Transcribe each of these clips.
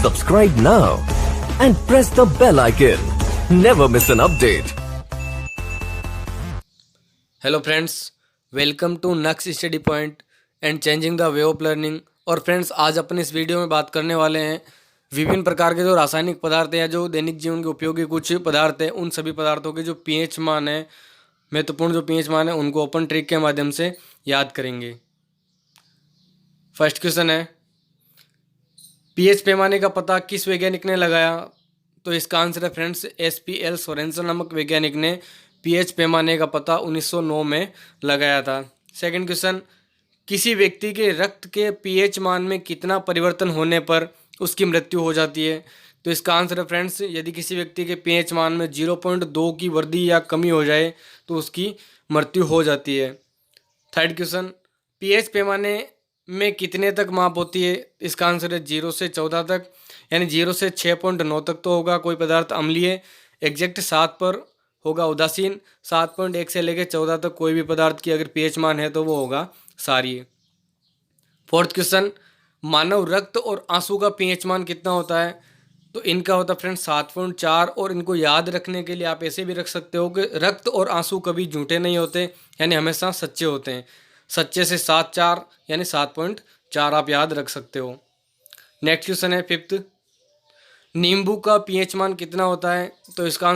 Subscribe now and press the bell icon. Never miss an update. Hello friends, welcome to Nux study point and changing the way of learning. और friends, आज अपन इस video में बात करने वाले हैं विभिन्न प्रकार के जो रासायनिक पदार्थ हैं या जो दैनिक जीवन के उपयोगी कुछ पदार्थ हैं, उन सभी पदार्थों के जो पीएच मान है, महत्वपूर्ण जो पीएच मान है, उनको अपन ट्रिक के माध्यम से याद करेंगे। फर्स्ट क्वेश्चन है, पीएच पैमाने का पता किस वैज्ञानिक ने लगाया? तो इसका आंसर है फ्रेंड्स SPL सोरेनसन नामक वैज्ञानिक ने पीएच पैमाने का पता 1909 में लगाया था। सेकंड क्वेश्चन, किसी व्यक्ति के रक्त के पीएच मान में कितना परिवर्तन होने पर उसकी मृत्यु हो जाती है? तो इसका आंसर है फ्रेंड्स, यदि किसी व्यक्ति के पीएच मान में 0.2 की वृद्धि या कमी हो जाए तो उसकी मृत्यु हो जाती है। थर्ड क्वेश्चन, पीएच पैमाने में कितने तक माप होती है? इसका आंसर है 0 से 14 तक, यानी 0 से 6.9 तक तो होगा कोई पदार्थ अम्लीय, एग्जैक्ट 7 पर होगा उदासीन, 7.1 से लेकर 14 तक कोई भी पदार्थ की अगर पीएच मान है तो वो होगा क्षारीय। फोर्थ क्वेश्चन, मानव रक्त और आंसू का पीएच मान कितना होता है? तो इनका होता है फ्रेंड्स 7.4। और इनको याद रखने के लिए आप ऐसे भी रख सकते हो कि रक्त और आंसू कभी झूठे नहीं होते, यानी हमेशा सच्चे होते हैं। सच्चे से 7.4 यानी 7.4 आप याद रख सकते हो। नेक्स्ट क्वेश्चन है फिफ्थ, नींबू का पीएच मान कितना होता है? तो इसका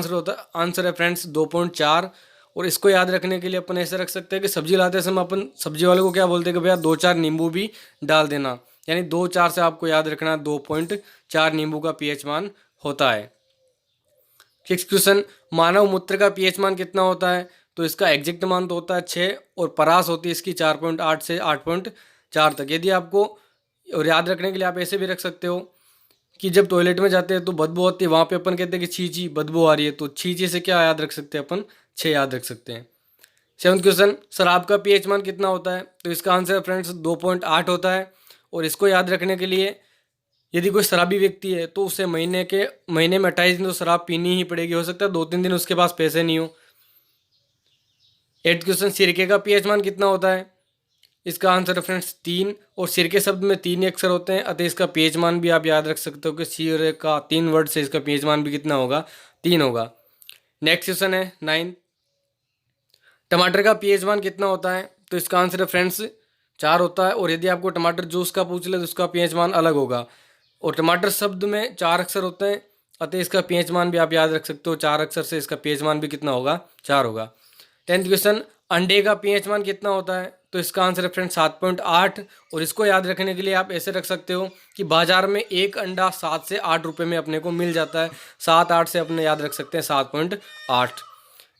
आंसर है फ्रेंड्स 2.4। और इसको याद रखने के लिए अपन ऐसे रख सकते हैं कि सब्जी लाते समय अपन सब्जी वाले को क्या बोलते हैं कि भैया 2-4 नींबू भी डाल देना, यानी 2-4 से आपको याद रखना 2.4 नींबू का पीएच मान होता है। सिक्स क्वेश्चन, मानव मूत्र का पीएच मान कितना होता है? तो इसका एग्जैक्ट मान तो होता है 6 और परास होती है इसकी 4.8 से 8.4 तक। यदि आपको और याद रखने के लिए आप ऐसे भी रख सकते हो कि जब टॉयलेट में जाते हैं तो बदबू होती है, वहाँ पे अपन कहते हैं कि छी बदबू आ रही है, तो छी से क्या याद रख सकते हैं अपन? 6 याद रख सकते हैं। सेवंथ क्वेश्चन, शराब का पीएच मान कितना होता है? तो इसका आंसर फ्रेंड्स 2.8 होता है। और इसको याद रखने के लिए यदि कोई शराबी व्यक्ति है तो उसे महीने में 28 दिन तो शराब पीनी ही पड़ेगी, हो सकता है 2-3 दिन उसके पास पैसे नहीं हो। एट्थ क्वेश्चन, सिरके का पीएच मान कितना होता है? इसका आंसर है फ्रेंड्स 3। और सिरके शब्द में 3 ही अक्षर होते हैं, अतः इसका पीएच मान भी आप याद रख सकते हो कि सिर का 3 वर्ड से इसका पीएच मान भी कितना होगा? 3 होगा। नेक्स्ट क्वेश्चन है 9, टमाटर का पीएच मान कितना होता है? तो इसका आंसर है फ्रेंड्स 4 होता है। और यदि आपको टमाटर जूस का पूछ ले तो उसका पीएच मान अलग होगा। और टमाटर शब्द में 4 अक्षर होते हैं, अतः इसका पीएच मान भी आप याद रख सकते हो, 4 अक्षर से इसका पीएच मान भी कितना होगा? 4 होगा। 10th क्वेश्चन, अंडे का पीएच मान कितना होता है? तो इसका आंसर है फ्रेंड्स 7.8। और इसको याद रखने के लिए आप ऐसे रख सकते हो कि बाजार में एक अंडा 7 से 8 रुपये में अपने को मिल जाता है, 7-8 से अपने याद रख सकते हैं 7.8।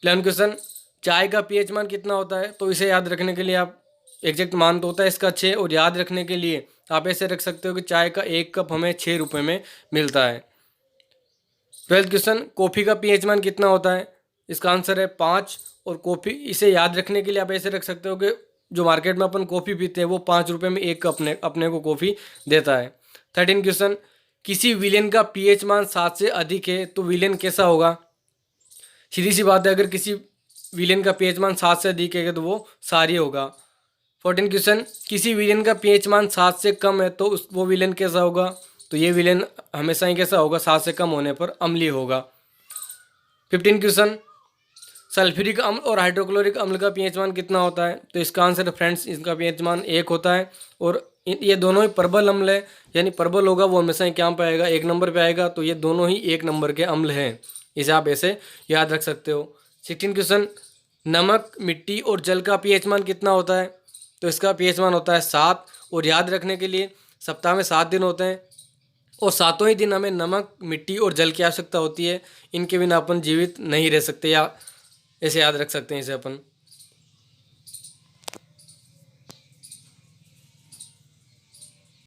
11th क्वेश्चन, चाय का पीएच मान कितना होता है? तो इसे याद रखने के लिए आप एग्जैक्ट मान तो होता है इसका 6, और याद रखने के लिए आप ऐसे रख सकते हो कि चाय का 1 कप हमें 6 रुपये में मिलता है। 12th क्वेश्चन, कॉफ़ी का पीएच मान कितना होता है? इसका आंसर है 5। और कॉफ़ी इसे याद रखने के लिए आप ऐसे रख सकते हो कि जो मार्केट में अपन कॉफ़ी पीते हैं वो 5 रुपये में 1 कप अपने को कॉफ़ी देता है। 13 क्वेश्चन, किसी विलेन का पीएच मान 7 से अधिक है तो विलेन कैसा होगा? सीधी सी बात है, अगर किसी विलेन का पीएच मान 7 से अधिक है तो वो क्षारीय होगा। 14 क्वेश्चन, किसी विलेन का पीएच मान 7 से कम है तो वो विलेन कैसा होगा? तो ये विलेन हमेशा ही कैसा होगा? 7 से कम होने पर अम्लीय होगा। 15 क्वेश्चन, सल्फ्यूरिक अम्ल और हाइड्रोक्लोरिक अम्ल का पीएच मान कितना होता है? तो इसका आंसर है फ्रेंड्स, इसका पीएच मान 1 होता है। और ये दोनों ही प्रबल अम्ल है, यानी प्रबल होगा वो हमेशा ही क्या पे आएगा? 1 नंबर पे आएगा, तो ये दोनों ही 1 नंबर के अम्ल हैं, इसे आप ऐसे याद रख सकते हो। 16 क्वेश्चन, नमक, मिट्टी और जल का पीएच मान कितना होता है? तो इसका पीएच मान होता है 7। और याद रखने के लिए सप्ताह में 7 दिन होते हैं और सातों ही दिन हमें नमक, मिट्टी और जल की आवश्यकता होती है, इनके बिना अपन जीवित नहीं रह सकते, या ऐसे याद रख सकते हैं इसे अपन।